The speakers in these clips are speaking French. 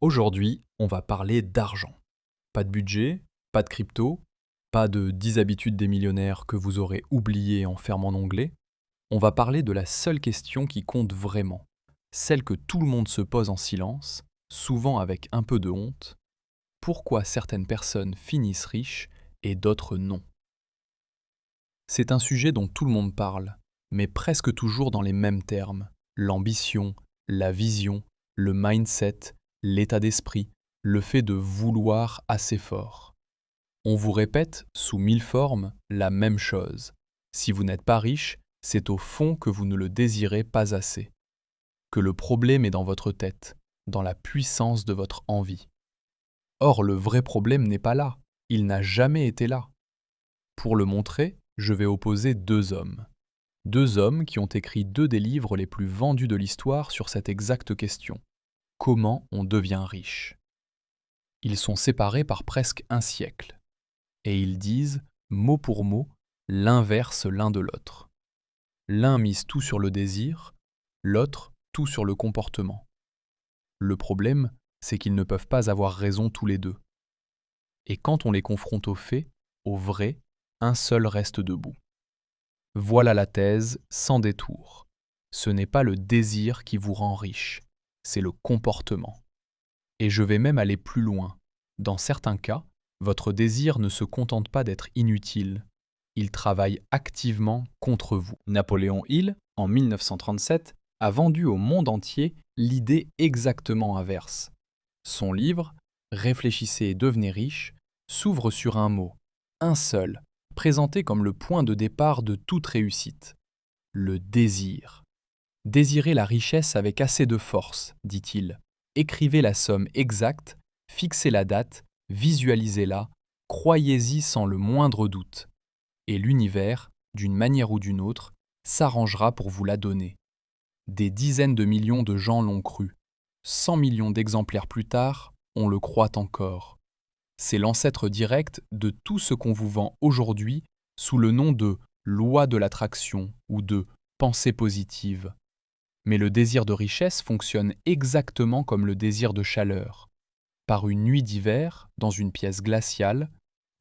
Aujourd'hui, on va parler d'argent. Pas de budget, pas de crypto, pas de 10 habitudes des millionnaires que vous aurez oubliées en fermant l'onglet. On va parler de la seule question qui compte vraiment, celle que tout le monde se pose en silence, souvent avec un peu de honte. Pourquoi certaines personnes finissent riches et d'autres non? C'est un sujet dont tout le monde parle, mais presque toujours dans les mêmes termes. L'ambition, la vision, le mindset, l'état d'esprit, le fait de vouloir assez fort. On vous répète, sous 1000 formes, la même chose. Si vous n'êtes pas riche, c'est au fond que vous ne le désirez pas assez. Que le problème est dans votre tête, dans la puissance de votre envie. Or, le vrai problème n'est pas là. Il n'a jamais été là. Pour le montrer, je vais opposer deux hommes. Deux hommes qui ont écrit deux des livres les plus vendus de l'histoire sur cette exacte question. Comment on devient riche? Ils sont séparés par presque un siècle. Et ils disent, mot pour mot, l'inverse l'un de l'autre. L'un mise tout sur le désir, l'autre tout sur le comportement. Le problème, c'est qu'ils ne peuvent pas avoir raison tous les deux. Et quand on les confronte aux faits, au vrai, un seul reste debout. Voilà la thèse, sans détour. Ce n'est pas le désir qui vous rend riche, c'est le comportement. Et je vais même aller plus loin. Dans certains cas, votre désir ne se contente pas d'être inutile. Il travaille activement contre vous. Napoléon Hill, en 1937, a vendu au monde entier l'idée exactement inverse. Son livre, Réfléchissez et devenez riche, s'ouvre sur un mot, un seul, présenté comme le point de départ de toute réussite. Le désir. Désirez la richesse avec assez de force, dit-il. Écrivez la somme exacte, fixez la date, visualisez-la, croyez-y sans le moindre doute. Et l'univers, d'une manière ou d'une autre, s'arrangera pour vous la donner. Des dizaines de millions de gens l'ont cru. 100 millions d'exemplaires plus tard, on le croit encore. C'est l'ancêtre direct de tout ce qu'on vous vend aujourd'hui sous le nom de loi de l'attraction ou de pensée positive. Mais le désir de richesse fonctionne exactement comme le désir de chaleur. Par une nuit d'hiver, dans une pièce glaciale,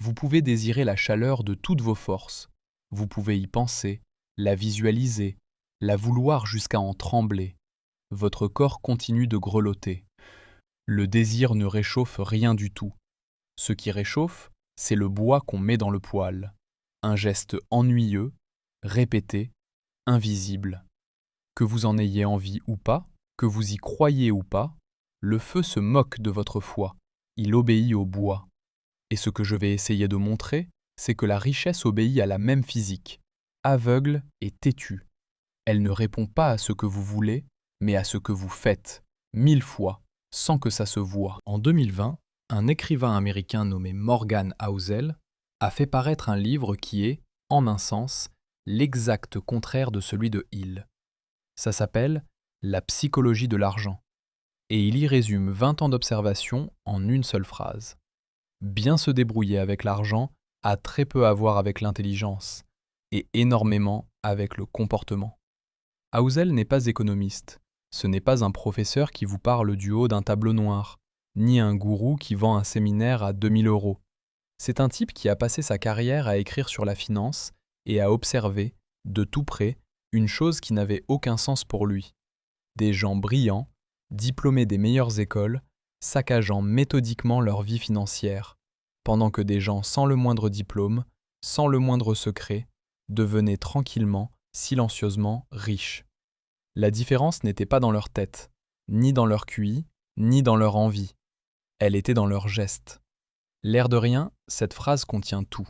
vous pouvez désirer la chaleur de toutes vos forces. Vous pouvez y penser, la visualiser, la vouloir jusqu'à en trembler. Votre corps continue de grelotter. Le désir ne réchauffe rien du tout. Ce qui réchauffe, c'est le bois qu'on met dans le poêle. Un geste ennuyeux, répété, invisible. Que vous en ayez envie ou pas, que vous y croyez ou pas, le feu se moque de votre foi. Il obéit au bois. Et ce que je vais essayer de montrer, c'est que la richesse obéit à la même physique, aveugle et têtue. Elle ne répond pas à ce que vous voulez, mais à ce que vous faites, 1000 fois, sans que ça se voie. En 2020, un écrivain américain nommé Morgan Housel a fait paraître un livre qui est, en un sens, l'exact contraire de celui de Hill. Ça s'appelle « La psychologie de l'argent » et il y résume 20 ans d'observation en une seule phrase. Bien se débrouiller avec l'argent a très peu à voir avec l'intelligence et énormément avec le comportement. Housel n'est pas économiste, ce n'est pas un professeur qui vous parle du haut d'un tableau noir, ni un gourou qui vend un séminaire à 2000 €. C'est un type qui a passé sa carrière à écrire sur la finance et à observer, de tout près, une chose qui n'avait aucun sens pour lui. Des gens brillants, diplômés des meilleures écoles, saccageant méthodiquement leur vie financière, pendant que des gens sans le moindre diplôme, sans le moindre secret, devenaient tranquillement, silencieusement riches. La différence n'était pas dans leur tête, ni dans leur QI, ni dans leur envie. Elle était dans leurs gestes. L'air de rien, cette phrase contient tout.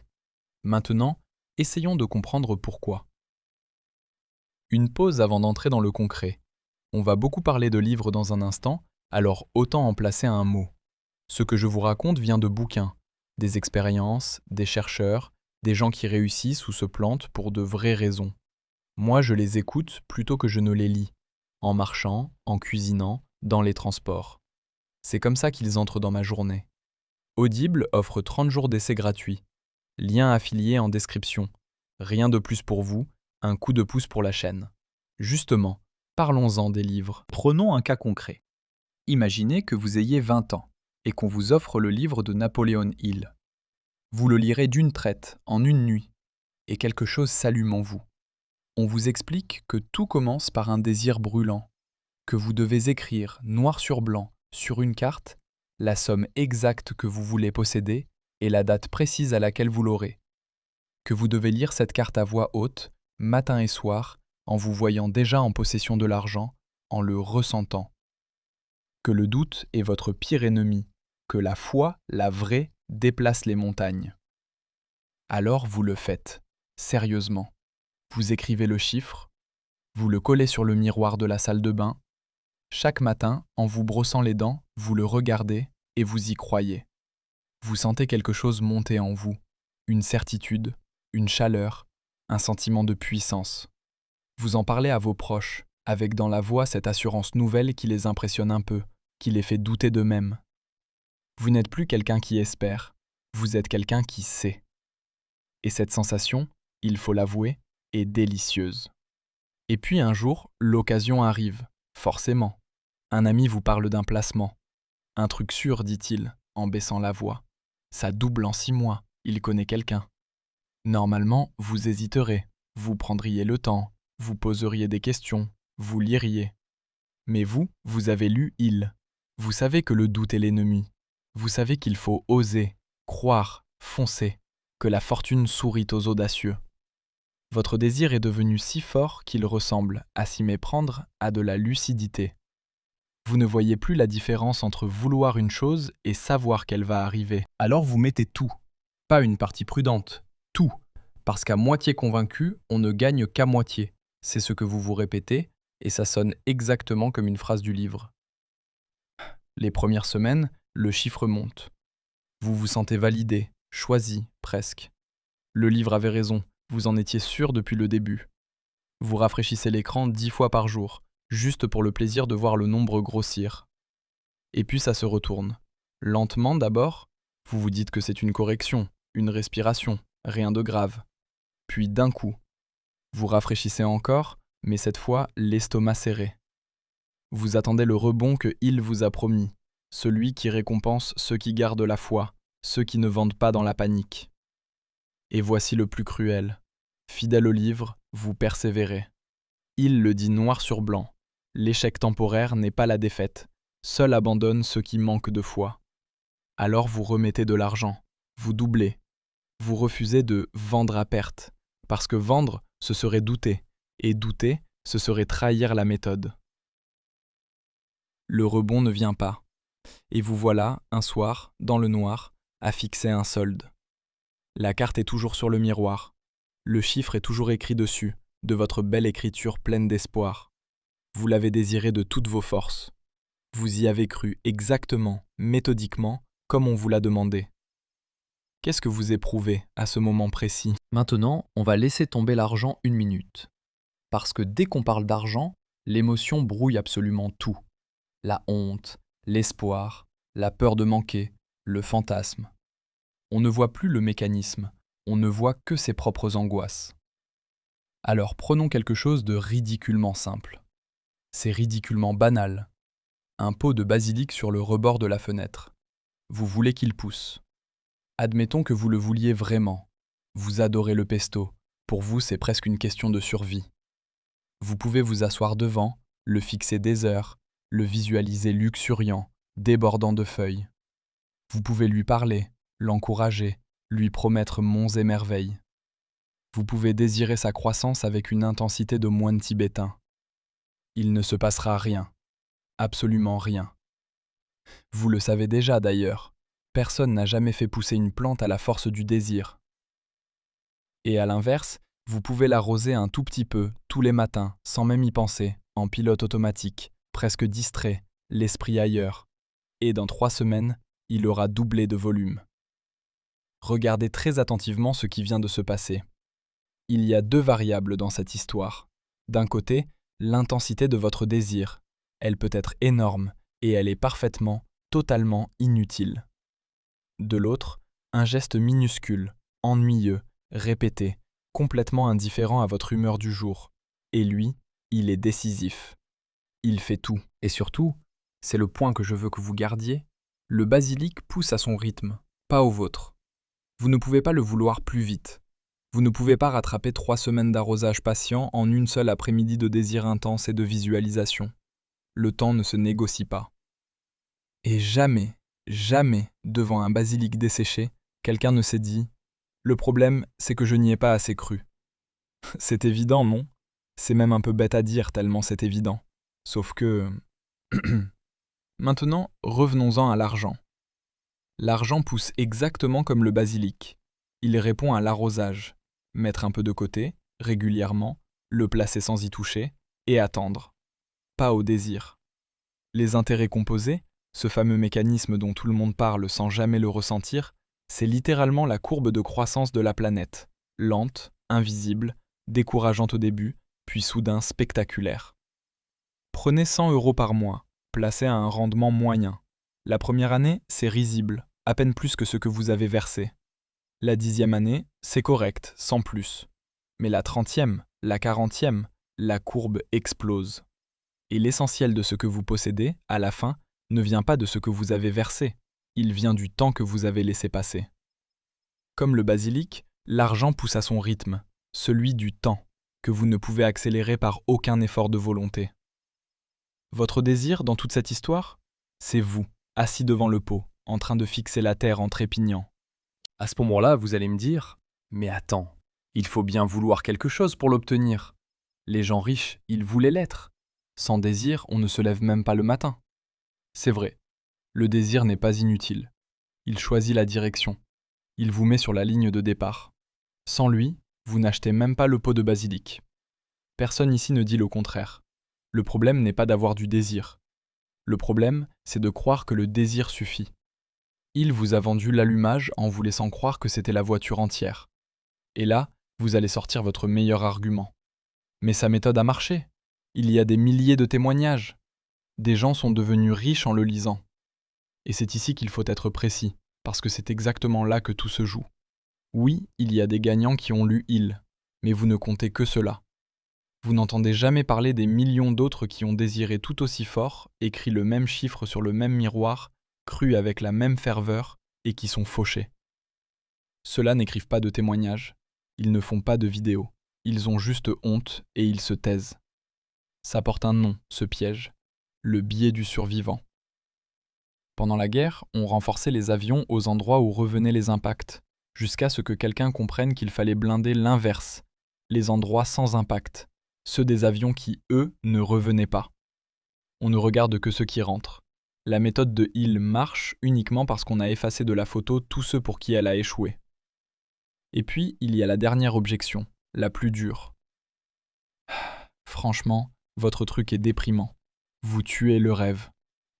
Maintenant, essayons de comprendre pourquoi. Une pause avant d'entrer dans le concret. On va beaucoup parler de livres dans un instant, alors autant en placer un mot. Ce que je vous raconte vient de bouquins, des expériences, des chercheurs, des gens qui réussissent ou se plantent pour de vraies raisons. Moi, je les écoute plutôt que je ne les lis, en marchant, en cuisinant, dans les transports. C'est comme ça qu'ils entrent dans ma journée. Audible offre 30 jours d'essai gratuit. Lien affilié en description. Rien de plus pour vous, un coup de pouce pour la chaîne. Justement, parlons-en des livres. Prenons un cas concret. Imaginez que vous ayez 20 ans et qu'on vous offre le livre de Napoléon Hill. Vous le lirez d'une traite, en une nuit, et quelque chose s'allume en vous. On vous explique que tout commence par un désir brûlant, que vous devez écrire, noir sur blanc, sur une carte, la somme exacte que vous voulez posséder et la date précise à laquelle vous l'aurez. Que vous devez lire cette carte à voix haute, matin et soir, en vous voyant déjà en possession de l'argent, en le ressentant. Que le doute est votre pire ennemi, que la foi, la vraie, déplace les montagnes. Alors vous le faites, sérieusement. Vous écrivez le chiffre, vous le collez sur le miroir de la salle de bain. Chaque matin, en vous brossant les dents, vous le regardez et vous y croyez. Vous sentez quelque chose monter en vous, une certitude, une chaleur, un sentiment de puissance. Vous en parlez à vos proches, avec dans la voix cette assurance nouvelle qui les impressionne un peu, qui les fait douter d'eux-mêmes. Vous n'êtes plus quelqu'un qui espère, vous êtes quelqu'un qui sait. Et cette sensation, il faut l'avouer, est délicieuse. Et puis un jour, l'occasion arrive, forcément. Un ami vous parle d'un placement. Un truc sûr, dit-il, en baissant la voix. Ça double en 6 mois, il connaît quelqu'un. Normalement, vous hésiterez, vous prendriez le temps, vous poseriez des questions, vous liriez. Mais vous avez lu Hill. Vous savez que le doute est l'ennemi. Vous savez qu'il faut oser, croire, foncer, que la fortune sourit aux audacieux. Votre désir est devenu si fort qu'il ressemble, à s'y méprendre, à de la lucidité. Vous ne voyez plus la différence entre vouloir une chose et savoir qu'elle va arriver. Alors vous mettez tout. Pas une partie prudente, tout. Parce qu'à moitié convaincu, on ne gagne qu'à moitié. C'est ce que vous vous répétez, et ça sonne exactement comme une phrase du livre. Les premières semaines, le chiffre monte. Vous vous sentez validé, choisi, presque. Le livre avait raison, vous en étiez sûr depuis le début. Vous rafraîchissez l'écran 10 fois par jour, juste pour le plaisir de voir le nombre grossir. Et puis ça se retourne. Lentement d'abord, vous vous dites que c'est une correction, une respiration, rien de grave. Puis d'un coup, vous rafraîchissez encore, mais cette fois l'estomac serré. Vous attendez le rebond que Hill vous a promis, celui qui récompense ceux qui gardent la foi, ceux qui ne vendent pas dans la panique. Et voici le plus cruel. Fidèle au livre, vous persévérez. Hill le dit noir sur blanc. L'échec temporaire n'est pas la défaite. Seul abandonne ceux qui manquent de foi. Alors vous remettez de l'argent. Vous doublez. Vous refusez de vendre à perte. Parce que vendre, ce serait douter. Et douter, ce serait trahir la méthode. Le rebond ne vient pas. Et vous voilà, un soir, dans le noir, à fixer un solde. La carte est toujours sur le miroir. Le chiffre est toujours écrit dessus, de votre belle écriture pleine d'espoir. Vous l'avez désiré de toutes vos forces. Vous y avez cru exactement, méthodiquement, comme on vous l'a demandé. Qu'est-ce que vous éprouvez à ce moment précis ? Maintenant, on va laisser tomber l'argent 1 minute. Parce que dès qu'on parle d'argent, l'émotion brouille absolument tout. La honte, l'espoir, la peur de manquer, le fantasme. On ne voit plus le mécanisme, on ne voit que ses propres angoisses. Alors prenons quelque chose de ridiculement simple. C'est ridiculement banal. Un pot de basilic sur le rebord de la fenêtre. Vous voulez qu'il pousse. Admettons que vous le vouliez vraiment. Vous adorez le pesto. Pour vous, c'est presque une question de survie. Vous pouvez vous asseoir devant, le fixer des heures, le visualiser luxuriant, débordant de feuilles. Vous pouvez lui parler, l'encourager, lui promettre monts et merveilles. Vous pouvez désirer sa croissance avec une intensité de moine tibétain. Il ne se passera rien, absolument rien. Vous le savez déjà d'ailleurs, personne n'a jamais fait pousser une plante à la force du désir. Et à l'inverse, vous pouvez l'arroser un tout petit peu, tous les matins, sans même y penser, en pilote automatique, presque distrait, l'esprit ailleurs. Et dans 3 semaines, il aura doublé de volume. Regardez très attentivement ce qui vient de se passer. Il y a 2 variables dans cette histoire. D'un côté, l'intensité de votre désir. Elle peut être énorme et elle est parfaitement, totalement inutile. De l'autre, un geste minuscule, ennuyeux, répété, complètement indifférent à votre humeur du jour. Et lui, il est décisif. Il fait tout. Et surtout, c'est le point que je veux que vous gardiez, le basilic pousse à son rythme, pas au vôtre. Vous ne pouvez pas le vouloir plus vite. Vous ne pouvez pas rattraper 3 semaines d'arrosage patient en une seule après-midi de désir intense et de visualisation. Le temps ne se négocie pas. Et jamais, jamais, devant un basilic desséché, quelqu'un ne s'est dit « Le problème, c'est que je n'y ai pas assez cru ». C'est évident, non ? C'est même un peu bête à dire tellement c'est évident. Sauf que... Maintenant, revenons-en à l'argent. L'argent pousse exactement comme le basilic. Il répond à l'arrosage. Mettre un peu de côté, régulièrement, le placer sans y toucher, et attendre. Pas au désir. Les intérêts composés, ce fameux mécanisme dont tout le monde parle sans jamais le ressentir, c'est littéralement la courbe de croissance de la planète. Lente, invisible, décourageante au début, puis soudain spectaculaire. Prenez 100 € par mois, placés à un rendement moyen. La première année, c'est risible, à peine plus que ce que vous avez versé. La 10e année, c'est correct, sans plus. Mais la 30e, la 40e, la courbe explose. Et l'essentiel de ce que vous possédez, à la fin, ne vient pas de ce que vous avez versé, il vient du temps que vous avez laissé passer. Comme le basilic, l'argent pousse à son rythme, celui du temps, que vous ne pouvez accélérer par aucun effort de volonté. Votre désir dans toute cette histoire, c'est vous, assis devant le pot, en train de fixer la terre en trépignant. À ce moment-là, vous allez me dire « Mais attends, il faut bien vouloir quelque chose pour l'obtenir. Les gens riches, ils voulaient l'être. Sans désir, on ne se lève même pas le matin. » C'est vrai, le désir n'est pas inutile. Il choisit la direction. Il vous met sur la ligne de départ. Sans lui, vous n'achetez même pas le pot de basilic. Personne ici ne dit le contraire. Le problème n'est pas d'avoir du désir. Le problème, c'est de croire que le désir suffit. Il vous a vendu l'allumage en vous laissant croire que c'était la voiture entière. Et là, vous allez sortir votre meilleur argument. Mais sa méthode a marché. Il y a des milliers de témoignages. Des gens sont devenus riches en le lisant. Et c'est ici qu'il faut être précis, parce que c'est exactement là que tout se joue. Oui, il y a des gagnants qui ont lu Il, mais vous ne comptez que cela. Vous n'entendez jamais parler des millions d'autres qui ont désiré tout aussi fort, écrit le même chiffre sur le même miroir, cru avec la même ferveur, et qui sont fauchés. Ceux-là n'écrivent pas de témoignages, ils ne font pas de vidéos, ils ont juste honte et ils se taisent. Ça porte un nom, ce piège, le biais du survivant. Pendant la guerre, on renforçait les avions aux endroits où revenaient les impacts, jusqu'à ce que quelqu'un comprenne qu'il fallait blinder l'inverse, les endroits sans impact, ceux des avions qui, eux, ne revenaient pas. On ne regarde que ceux qui rentrent. La méthode de Hill marche uniquement parce qu'on a effacé de la photo tous ceux pour qui elle a échoué. Et puis, il y a la dernière objection, la plus dure. Franchement, votre truc est déprimant. Vous tuez le rêve.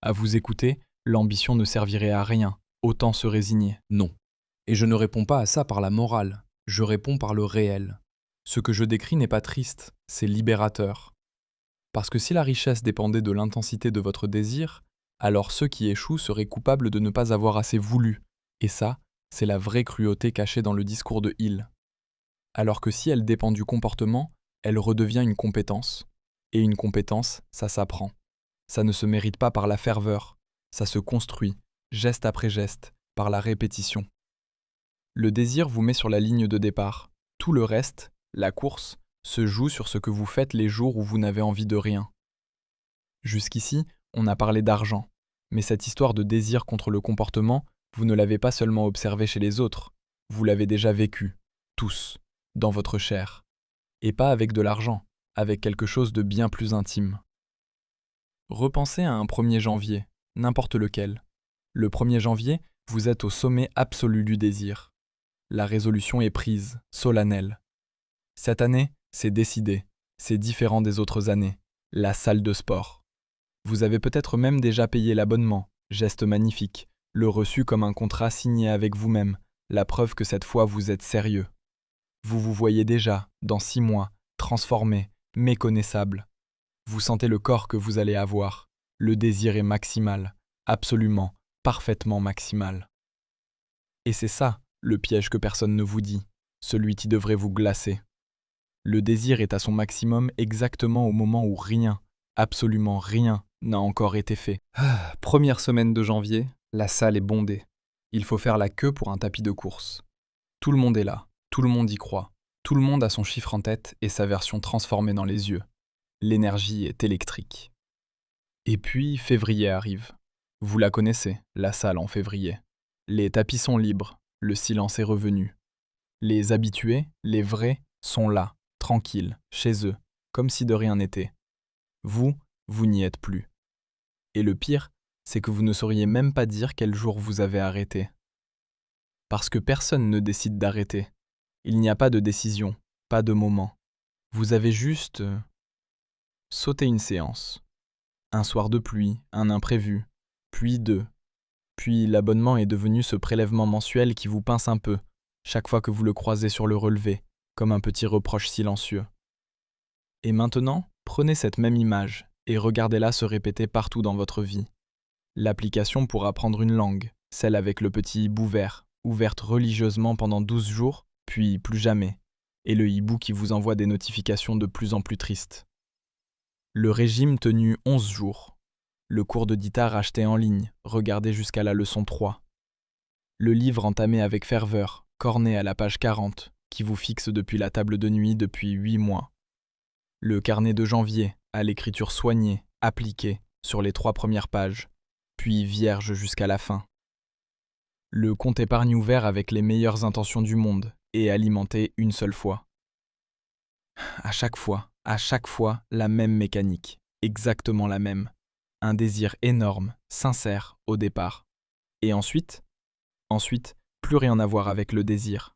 À vous écouter, l'ambition ne servirait à rien, autant se résigner. Non. Et je ne réponds pas à ça par la morale, je réponds par le réel. Ce que je décris n'est pas triste, c'est libérateur. Parce que si la richesse dépendait de l'intensité de votre désir, alors ceux qui échouent seraient coupables de ne pas avoir assez voulu. Et ça, c'est la vraie cruauté cachée dans le discours de Hill. Alors que si elle dépend du comportement, elle redevient une compétence. Et une compétence, ça s'apprend. Ça ne se mérite pas par la ferveur, ça se construit, geste après geste, par la répétition. Le désir vous met sur la ligne de départ. Tout le reste, la course, se joue sur ce que vous faites les jours où vous n'avez envie de rien. Jusqu'ici, on a parlé d'argent, mais cette histoire de désir contre le comportement, vous ne l'avez pas seulement observée chez les autres, vous l'avez déjà vécue, tous, dans votre chair. Et pas avec de l'argent, avec quelque chose de bien plus intime. Repensez à un 1er janvier, n'importe lequel. Le 1er janvier, vous êtes au sommet absolu du désir. La résolution est prise, solennelle. Cette année, c'est décidé, c'est différent des autres années, la salle de sport. Vous avez peut-être même déjà payé l'abonnement, geste magnifique, le reçu comme un contrat signé avec vous-même, la preuve que cette fois vous êtes sérieux. Vous vous voyez déjà, dans 6 mois, transformé, méconnaissable. Vous sentez le corps que vous allez avoir, le désir est maximal, absolument, parfaitement maximal. Et c'est ça, le piège que personne ne vous dit, celui qui devrait vous glacer. Le désir est à son maximum exactement au moment où rien, absolument rien, n'a encore été fait. Première semaine de janvier, la salle est bondée. Il faut faire la queue pour un tapis de course. Tout le monde est là, tout le monde y croit. Tout le monde a son chiffre en tête et sa version transformée dans les yeux. L'énergie est électrique. Et puis, février arrive. Vous la connaissez, la salle en février. Les tapis sont libres, le silence est revenu. Les habitués, les vrais, sont là, tranquilles, chez eux, comme si de rien n'était. Vous n'y êtes plus. Et le pire, c'est que vous ne sauriez même pas dire quel jour vous avez arrêté. Parce que personne ne décide d'arrêter. Il n'y a pas de décision, pas de moment. Vous avez juste sauté une séance. Un soir de pluie, un imprévu, puis deux. Puis l'abonnement est devenu ce prélèvement mensuel qui vous pince un peu, chaque fois que vous le croisez sur le relevé, comme un petit reproche silencieux. Et maintenant, prenez cette même image et regardez-la se répéter partout dans votre vie. L'application pour apprendre une langue, celle avec le petit hibou vert, ouverte religieusement pendant 12 jours, puis plus jamais, et le hibou qui vous envoie des notifications de plus en plus tristes. Le régime tenu 11 jours. Le cours de guitare acheté en ligne, regardé jusqu'à la leçon 3. Le livre entamé avec ferveur, corné à la page 40, qui vous fixe depuis la table de nuit depuis 8 mois. Le carnet de janvier, à l'écriture soignée, appliquée, sur les 3 premières pages, puis vierge jusqu'à la fin. Le compte épargne ouvert avec les meilleures intentions du monde, et alimenté une seule fois. À chaque fois, la même mécanique, exactement la même. Un désir énorme, sincère, au départ. Et ensuite, plus rien à voir avec le désir.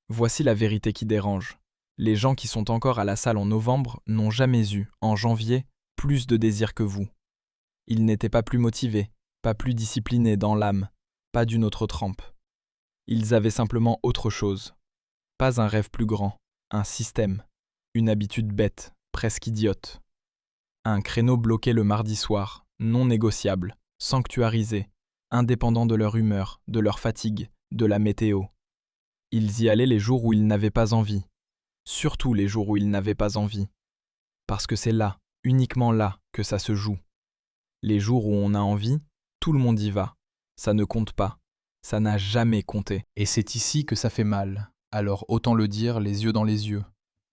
Voici la vérité qui dérange. Les gens qui sont encore à la salle en novembre n'ont jamais eu, en janvier, plus de désir que vous. Ils n'étaient pas plus motivés, pas plus disciplinés dans l'âme, pas d'une autre trempe. Ils avaient simplement autre chose. Pas un rêve plus grand, un système, une habitude bête, presque idiote. Un créneau bloqué le mardi soir, non négociable, sanctuarisé, indépendant de leur humeur, de leur fatigue, de la météo. Ils y allaient les jours où ils n'avaient pas envie, surtout les jours où ils n'avaient pas envie. Parce que c'est là, uniquement là, que ça se joue. Les jours où on a envie, tout le monde y va. Ça ne compte pas. Ça n'a jamais compté. Et c'est ici que ça fait mal. Alors autant le dire les yeux dans les yeux.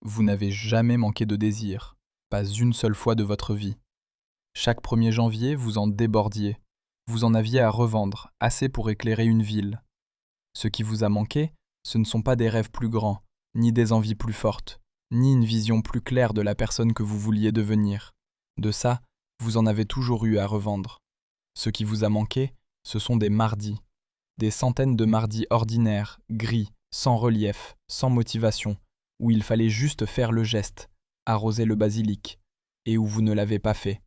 Vous n'avez jamais manqué de désir. Pas une seule fois de votre vie. Chaque 1er janvier, vous en débordiez. Vous en aviez à revendre, assez pour éclairer une ville. Ce qui vous a manqué, ce ne sont pas des rêves plus grands, ni des envies plus fortes, ni une vision plus claire de la personne que vous vouliez devenir. De ça, vous en avez toujours eu à revendre. Ce qui vous a manqué, ce sont des mardis. Des centaines de mardis ordinaires, gris, sans relief, sans motivation, où il fallait juste faire le geste, arroser le basilic, et où vous ne l'avez pas fait.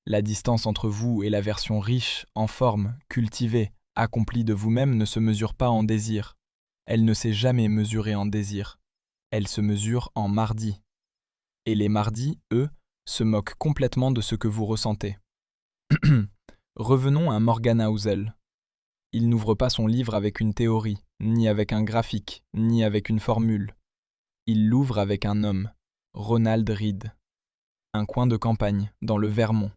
La distance entre vous et la version riche, en forme, cultivée, accomplie de vous-même ne se mesure pas en désir. Elle ne s'est jamais mesurée en désir. Elle se mesure en mardis. Et les mardis, eux, se moquent complètement de ce que vous ressentez. Revenons à Morgan Housel. Il n'ouvre pas son livre avec une théorie, ni avec un graphique, ni avec une formule. Il l'ouvre avec un homme, Ronald Reed. Un coin de campagne, dans le Vermont.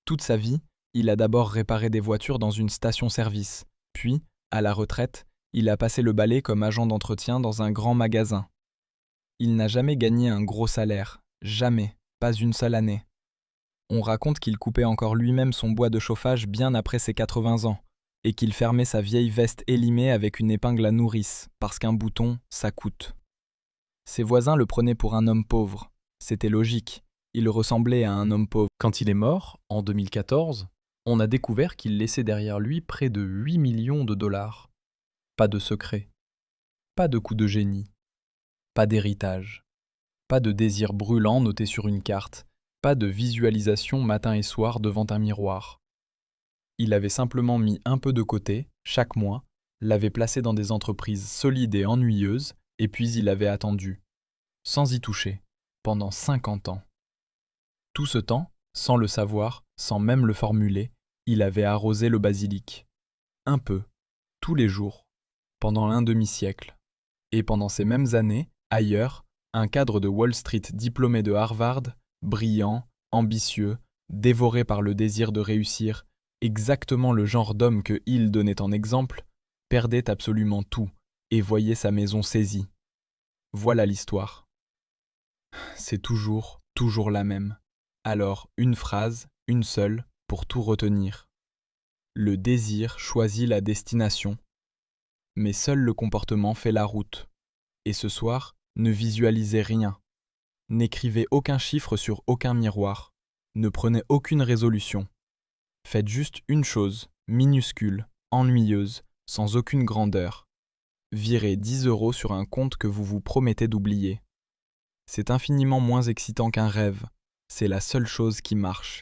Toute sa vie, il a d'abord réparé des voitures dans une station-service, puis, à la retraite, il a passé le balai comme agent d'entretien dans un grand magasin. Il n'a jamais gagné un gros salaire, jamais, pas une seule année. On raconte qu'il coupait encore lui-même son bois de chauffage bien après ses 80 ans, et qu'il fermait sa vieille veste élimée avec une épingle à nourrice, parce qu'un bouton, ça coûte. Ses voisins le prenaient pour un homme pauvre. C'était logique, il ressemblait à un homme pauvre. Quand il est mort, en 2014, on a découvert qu'il laissait derrière lui près de 8 millions de dollars. Pas de secret, pas de coup de génie, pas d'héritage, pas de désir brûlant noté sur une carte, pas de visualisation matin et soir devant un miroir. Il avait simplement mis un peu de côté, chaque mois, l'avait placé dans des entreprises solides et ennuyeuses, et puis il avait attendu, sans y toucher, pendant 50 ans. Tout ce temps, sans le savoir, sans même le formuler, il avait arrosé le basilic. Un peu, tous les jours, pendant un demi-siècle. Et pendant ces mêmes années, ailleurs, un cadre de Wall Street diplômé de Harvard, brillant, ambitieux, Dévoré par le désir de réussir, exactement le genre d'homme que Hill donnait en exemple, perdait absolument tout et voyait sa maison saisie. Voilà l'histoire. C'est toujours la même. Alors, une phrase, une seule, pour tout retenir. Le désir choisit la destination, mais seul le comportement fait la route. Et ce soir, ne visualisez rien. N'écrivez aucun chiffre sur aucun miroir. Ne prenez aucune résolution. Faites juste une chose, minuscule, ennuyeuse, sans aucune grandeur. Virez 10 € sur un compte que vous vous promettez d'oublier. C'est infiniment moins excitant qu'un rêve. C'est la seule chose qui marche.